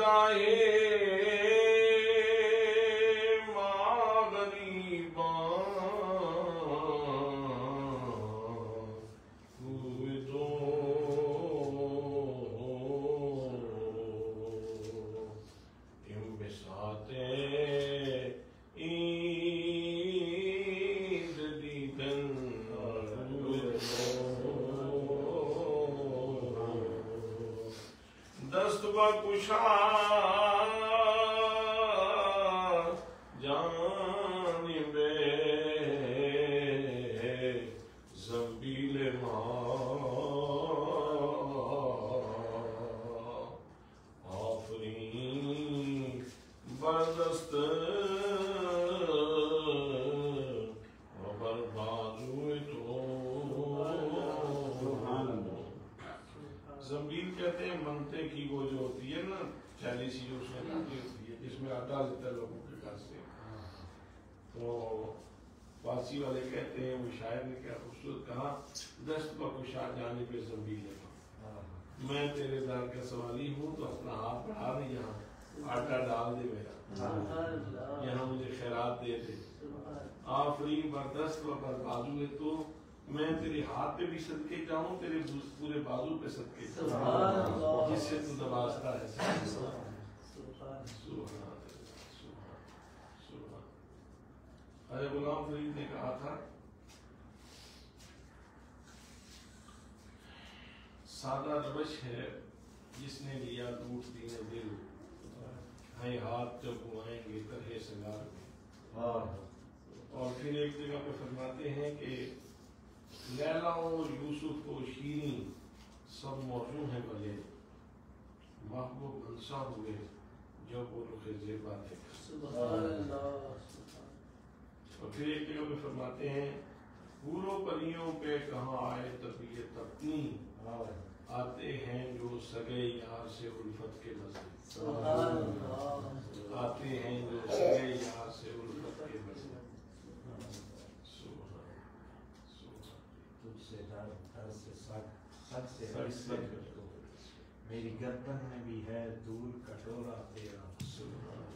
جائے ماں غریباں ہوئے تو ام بساتے عید دیدن ہوئے دست بکشا جانب زنبیل آفرین بردست و برباد ہوئے تو زنبیل کہتے ہیں منتے کی وہ جو ہوتی ہے نا تھیلی سی جو اس میں ڈالی ہوتی ہے جس میں آٹا دیتا ہے لوگوں کے گھر سے، تو فارسی والے کہتے ہیں وہ شاعر نے کیا خوبصورت کہا، دست بکشا جانب زنبیل میں تیرے در کا سوالی ہوں تو اپنا ہاتھ بڑھا دے، یہاں آٹا ڈال دے میرا، یہاں مجھے خیرات دے دے، آفرین بردست و بربازو ہے تو میں تیرے ہاتھ پہ بھی صدقے جاؤں، تیرے پورے بازو پہ صدقے جاؤں جس سے تو نوازتا ہے۔ غلام فرید نے کہا تھا سادہ روش ہے جس نے لیا لوٹ دین دل، ہیں ہاتھ جب گوائیں گے طرح سنگار میں۔ اور پھر ایک جگہ پہ فرماتے ہیں کہ لیلا و یوسف و شیریں سب موضوع ہیں بھلے، محبوب انسا ہوئے جب وہ رخ زیبا دیکھا۔ اور پھر ایک جگہ پہ فرماتے ہیں حوروں پریوں پہ کہاں آئے طبیعت اپنی، آتے ہیں جو سگے یار سے الفت کے مزے، آتے ہیں جو سگے یار سے الفت کے مزے۔ میری گردن میں بھی ہے دور کا ڈورا تیرا،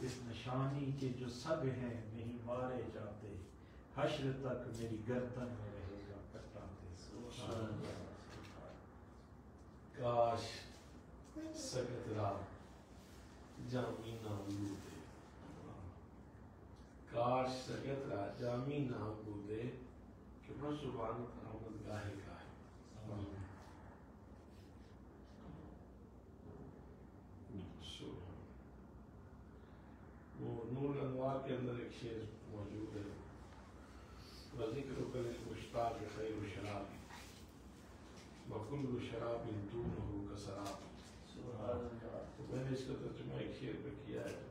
اس نشانی کے جو سب ہیں نہیں مارے جاتے، حشر تک میری گردن میں رہے گا کٹا تیرا۔ کاش سکت را جامی نہ بودے، کاش سکت را جامی نہ بودے کہ بس زبان آمد گاہے گاہے۔ وہ نور الانوار کے اندر ایک شعر موجود ہے، وذکر المشتاق خیر شراب وکل شراب دونہ کسراب۔ تو میں نے اس کا ترجمہ ایک شعر پہ کیا ہے،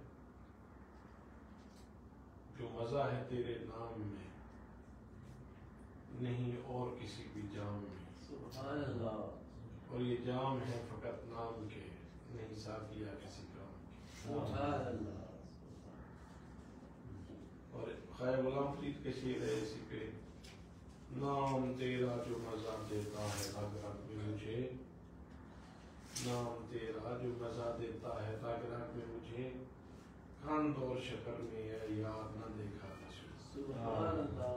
جو مزہ ہے تیرے نام میں نہیں اور کسی بھی جام میں، اور یہ جام ہے فقط نام کے نہیں ساقیہ کسی کام کے۔ اور خیر غلام فرید کے شعر ہے اسی پہ، نام تیرا جو مزہ دیتا ہے رگ رگ میں مجھے، نام تیرا جو مزہ دیتا ہے رگ رگ میں مجھے، کھند اور شکر میں ہے یار نہ دیکھا رسول۔ سبحان اللہ۔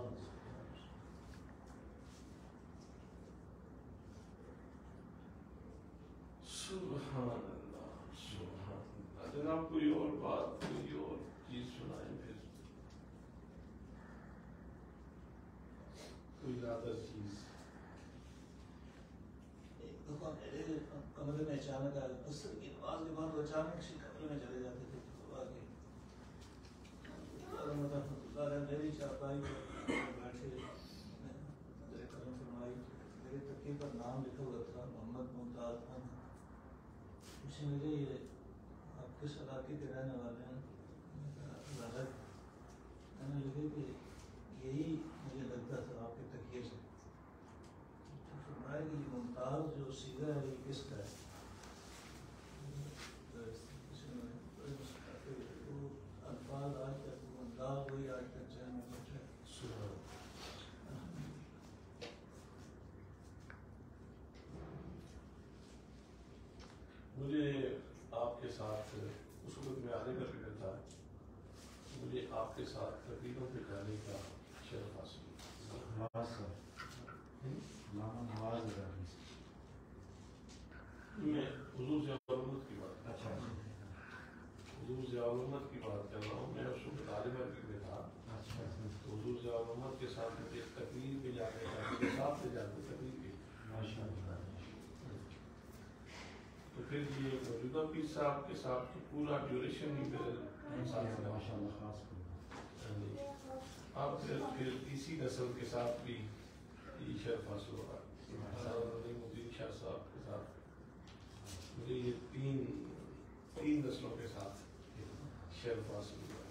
سبحان اللہ سبحان اللہ۔ جناب کوئی اور بات، کوئی اور چیز سنائیں پھر، کوئی زیادہ چیز۔ ایک دفعہ میرے کمرے میں اچانک آیا، عصر کی نماز کے بعد وہ اچانک سے کمرے میں چلے جاتے تھے، میری چارپائی پر بیٹھے، نظر کرم فرمائی، میرے تکیے پر نام لکھا ہوا تھا محمد ممتاز خان۔ مجھے ملے یہ آپ کس علاقے کے رہنے والے ہیں؟ میں نے لکھے کہ یہی مجھے لگتا تھا آپ کے تکیے سے۔ فرمایا کہ یہ ممتاز جو سیدھا ہے یہ کس کا ہے؟ وہ الفاظ آج تک وہ انداز وہی آج تک ذہن میں بچا ہے۔ مجھے آپ کے ساتھ آپ کے ساتھ تقریروں پہ جانے کا شرف حاصل کیا۔ نواز صاحب مولانا نواز ابراہیم میں حضور ضیاء الامت کی بات اچھا حضور ضیاء الامت کی بات کر رہا ہوں۔ میں اس وقت طالب علم میں تھا، اچھا تو حضور ضیاء الامت کے ساتھ مجھے تقریر پہ جانے کا، ان کے ساتھ سے جاتے تقریر پہ، ماشاء اللہ تو پھر یہ موجودہ پیر صاحب کے ساتھ تو پورا ڈیوریشن ہی میرے ساتھ رہا۔ ماشاء اللہ خاص اب پھر تیسری نسل کے ساتھ بھی یہ شرف حاصل ہو رہا ہے۔ مدین شاہ صاحب کے ساتھ مجھے یہ تین نسلوں کے ساتھ شرف حاصل ہوا۔